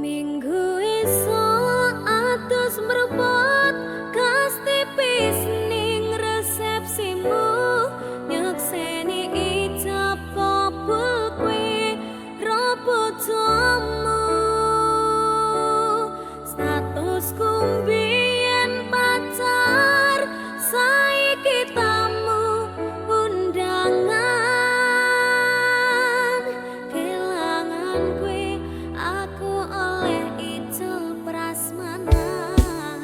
Minggu esok atus mrebut kas tipis ning resepsimu nyekseni ijab kabul kuwi robojomu statusku mbiyen pacar saiki tamu undangan kelangan kuwi aku oleh ijol prasmanan.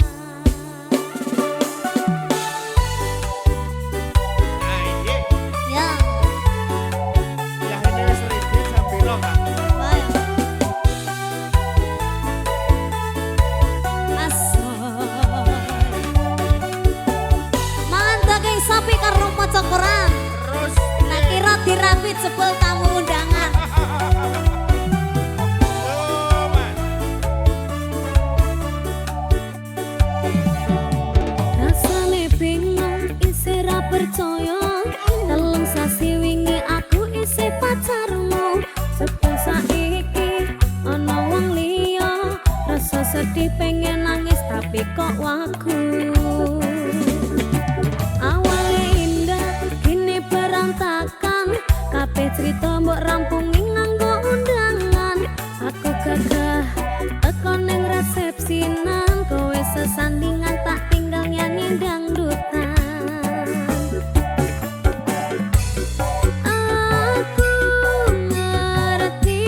Ya, Ya ini wis ready jam piro, Kak? bae. Asoy. Mangan daging sapi karo maca Quran. Terus Nah kira dirapit sebel tamu undangan. oh, Mas. Rasane bingung isih ra percaya telung sasi wingi aku isih pacarmu sebab saiki ana wong liya rasa sedih pengen nangis tapi kok wagu awale indah kini berantakan kabeh cerita mbok rampungi nganggo undangan aku gagah teko ning resepsinan kowe sesandingan tak tinggal nyanyi dangdutan aku ngerti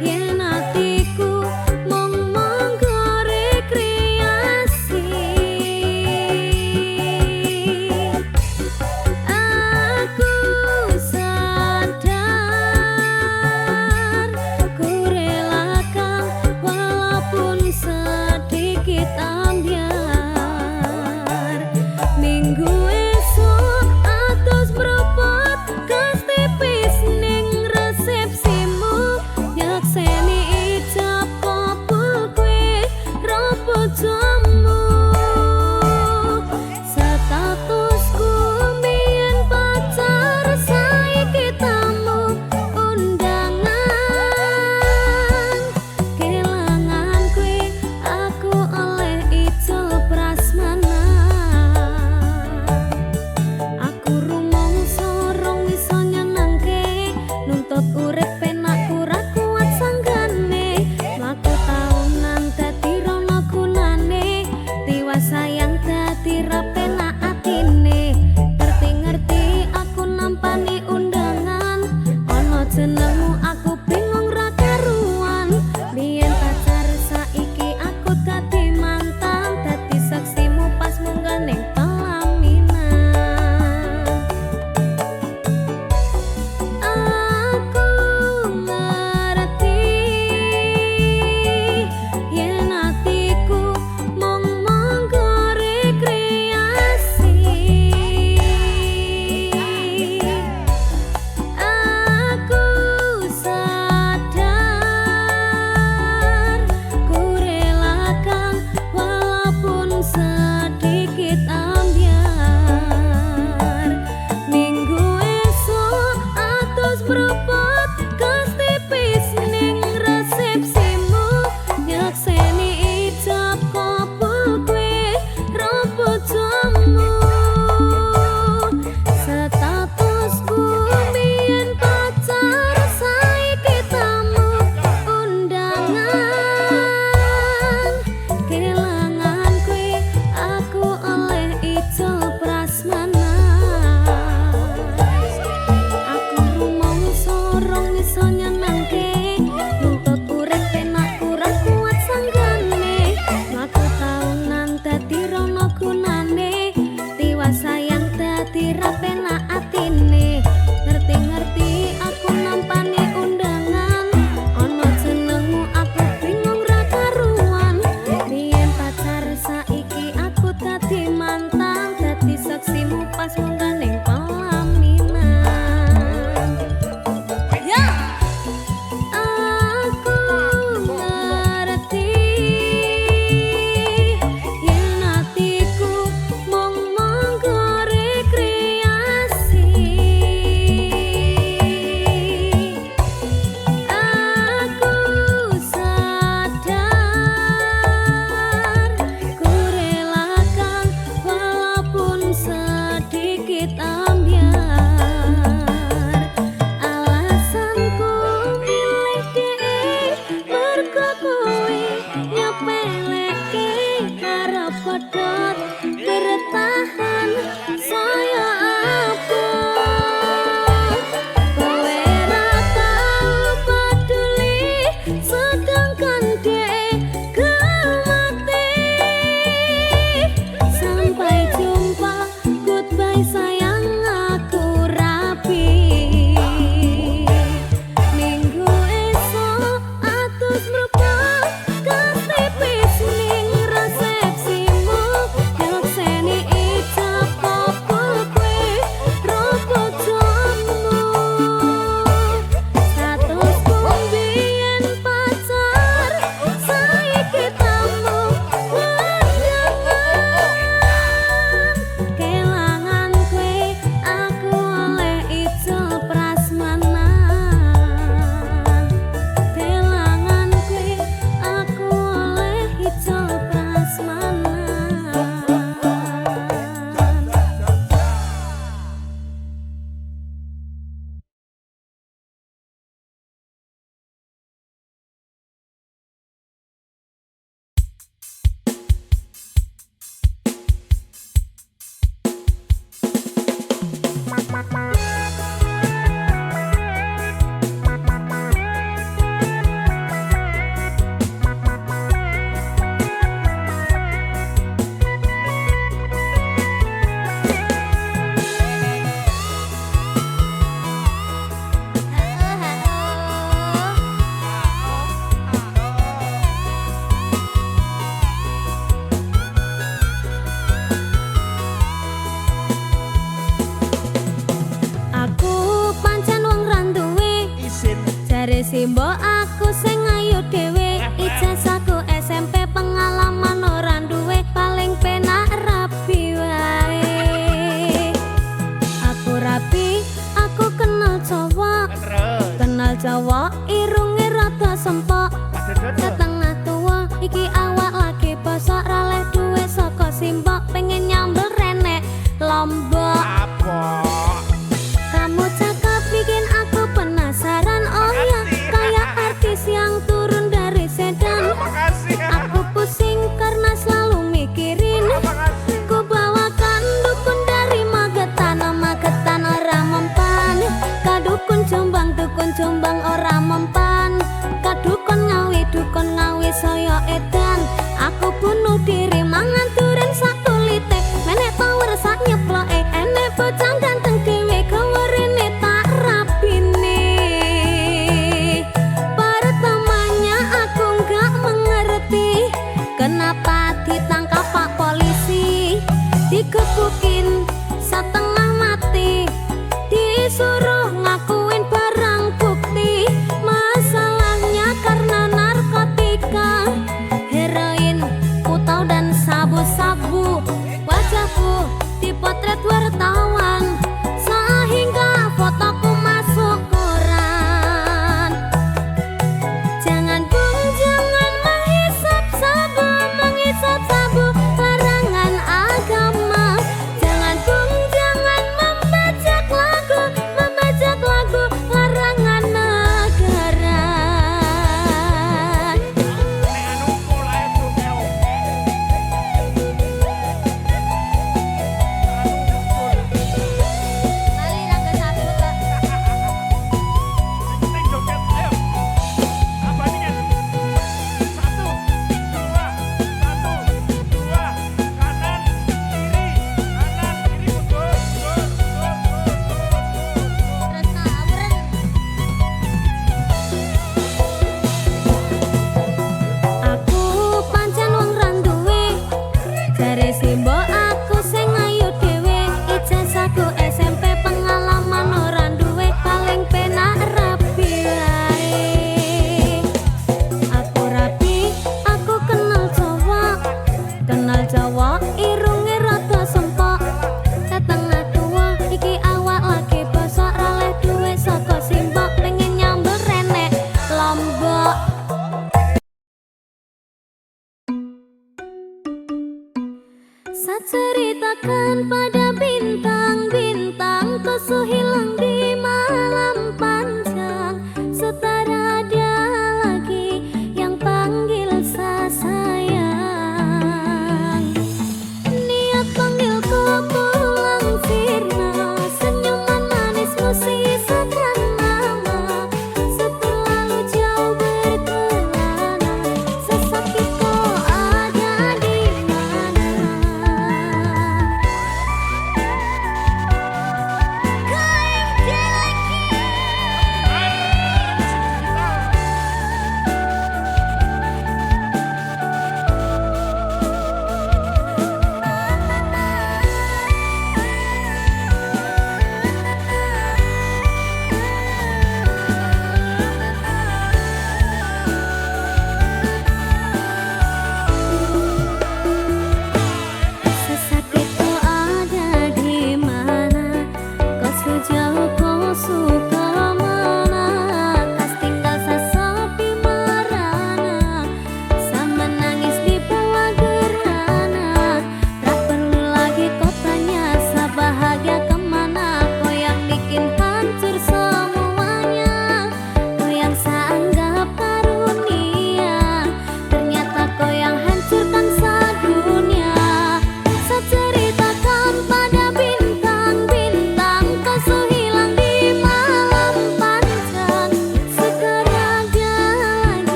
yen atiku mung monggo rekreasi aku Simbok aku sing ayu dhewe, ijazahku SMP pengalaman ora duwe, paling penak rapi wae. Aku rapi, aku kenal cowok, Terus. kenal cowok irunge rada sempok, setengah tua iki awak lagi bosok raleh duwe saka Simbok, pengen nyambel renek Lombok. Apa? Kamu cakep bikin aku penasaran, oh ya kayak artis yang turun dari sedan. Makasih. Aku pusing karena selalu mikirin, Makasih. ku bawakan dukun dari Magetan, Magetan ora mempan. Kadukun Jombang ora mempan. Kadukun ngawi saya edan. Aku bunuh diri mangan duren sak kulite, menek power sak nyeploke, enek bocah ganteng dhewe gawerene tak rapine. Pertamanya aku nggak mengerti kenapa ditangkap Pak Polisi, digebukin setengah mati, disuruh ngakuin barang bukti.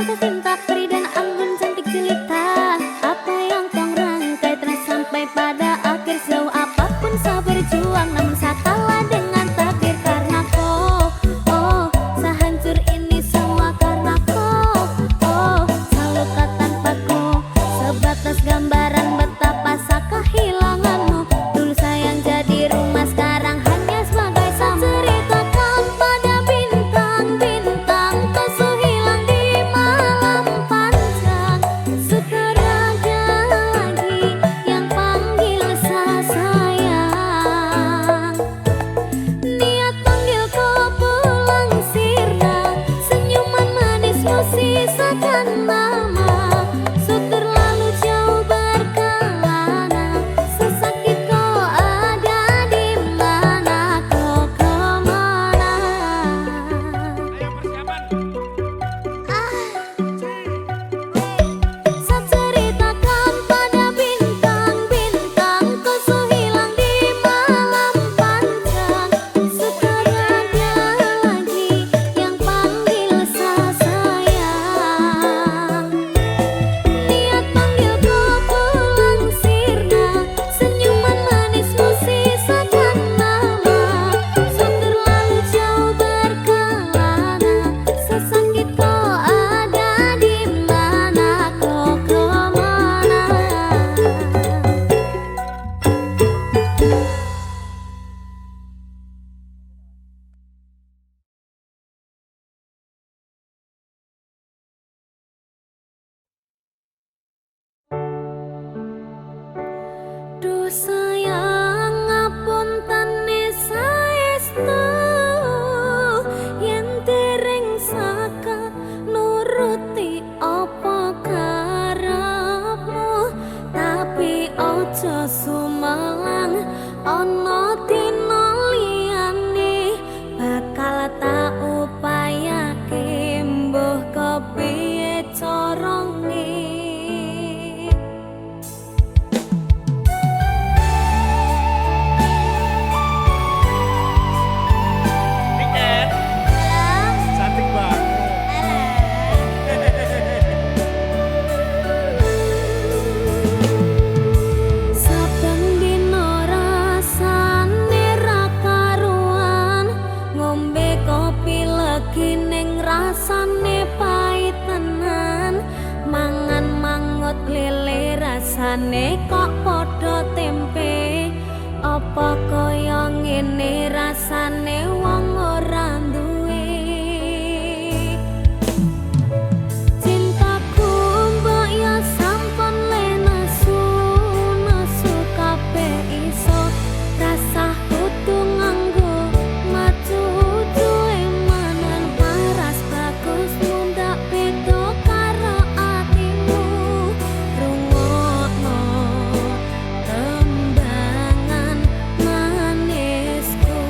jatuh cinta peri dan anggun cantik jelita. Apa yang kau rangkai telah sampai pada akhir. Sejauh apapun saya berjuang namun saya kalah dengan takdir. Karena kau, oh, sehancur ini semua karena kau. Oh, seluka tanpa kau, sebatas gambaran betapa saya kehilanganmu. Dulu sayang jadi rumah, sekarang hanya sebagai sampah. Ceritakan pada bintang-bintang, kau hilang di malam panjang. Sekarang ada lagi yang panggil saya sayang. Niat panggil kau pulang sirna, senyuman manismu sisakan mama. Sudah terlalu jauh berkelana, sesakit kau ada di mana, kau kemana? Ayo persiapan. Saya ceritakan pada bintang-bintang, kau hilang di malam panjang. Sekarang ada lagi yang panggil saya sayang. Niat panggil kau pulang sirna, senyuman manismu sisakan mama. Sudah terlalu jauh berkelana, sesakit kau ada di mana, kau kemana? Duh sayang ngapuntene saestu, yen dereng saka nuruti apa karepmu. Tapi ojo sumelang, ana dina liyane bakal tak upayake, mbuh kepiye carane. Weekend. Cantik banget. Saben dina rasane ra karuan, ngombe kopi legi ning rasane pait tenan. Mangan mangut lele rasane kok padha tempe. Apa kaya ngene rasane wong ora duwe. Cintaku mbok ya sampun le nesu kabeh iso. Rasa kudu nganggo maju duwe manan paras bagus mundak beda karo atimu. Rungokno tembangan manisku.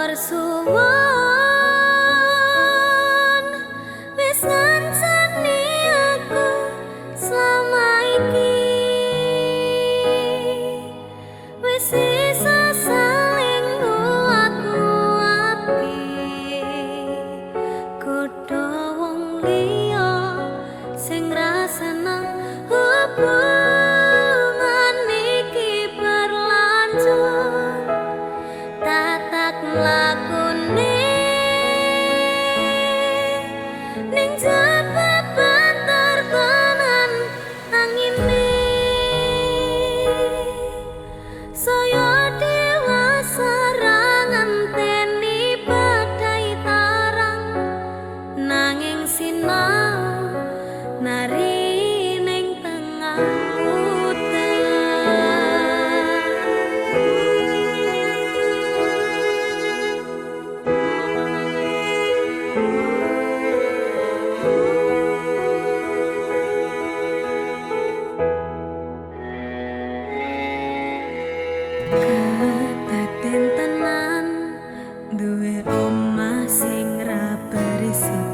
matur suwun wis ngancani aku selama iki wis isa saling nguat-nguati kudu wong liya sing rasana hubungan iki berlanjut tatak lakune ning jaba banter tenan angine saya dewasa ngenteni badai tarang nanging sinau nari ning tengah Kadaden tenan duwe omah sing ra berisik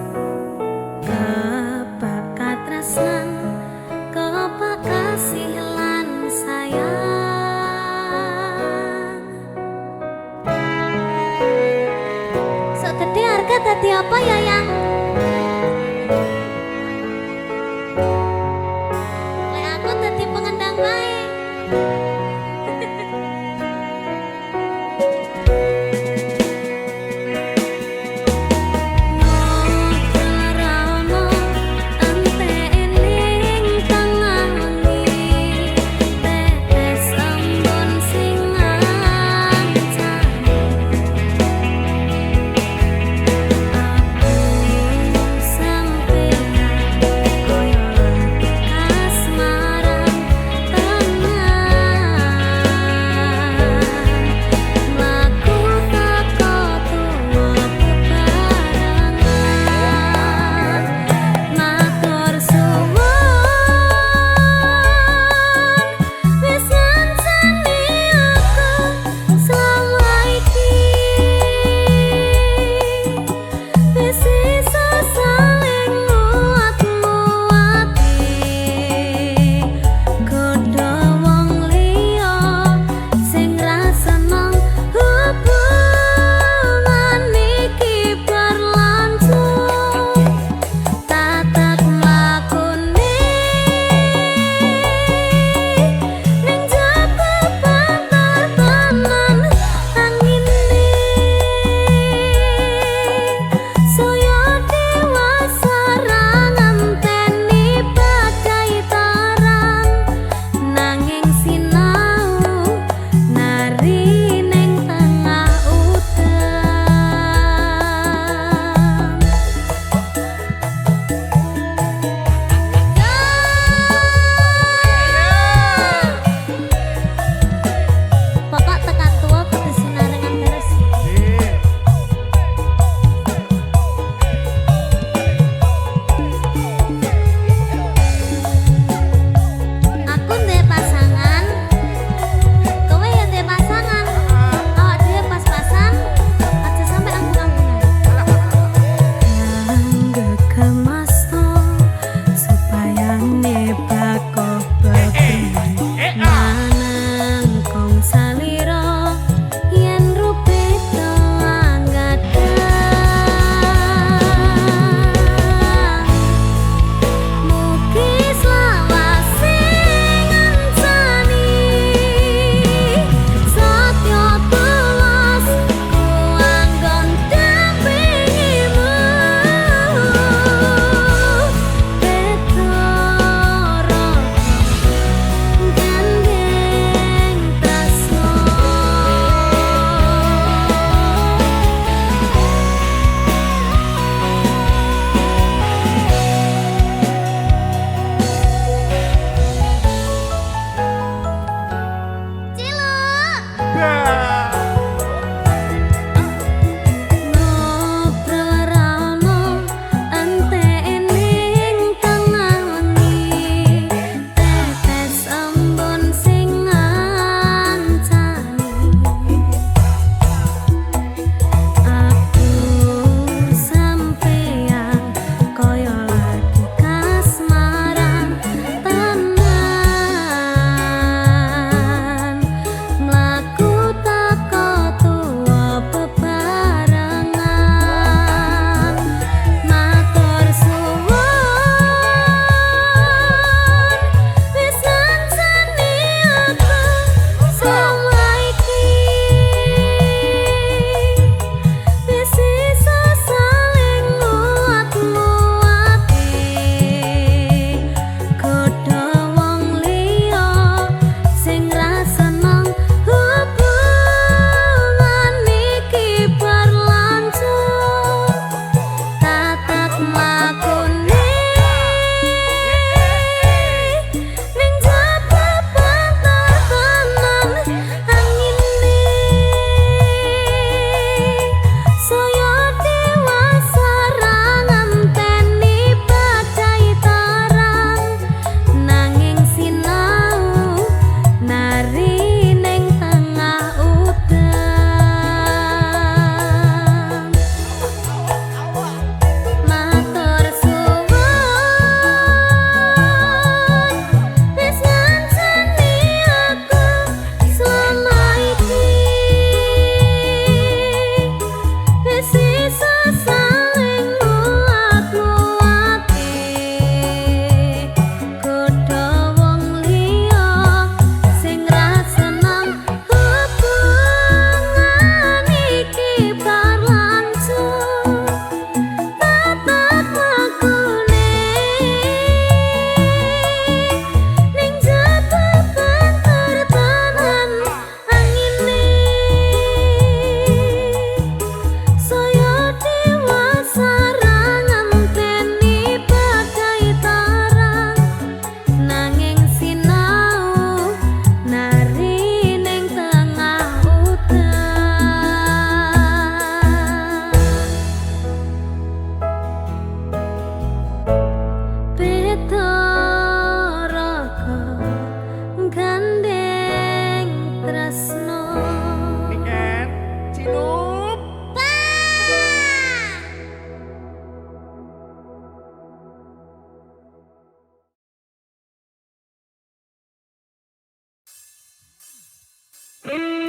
Thank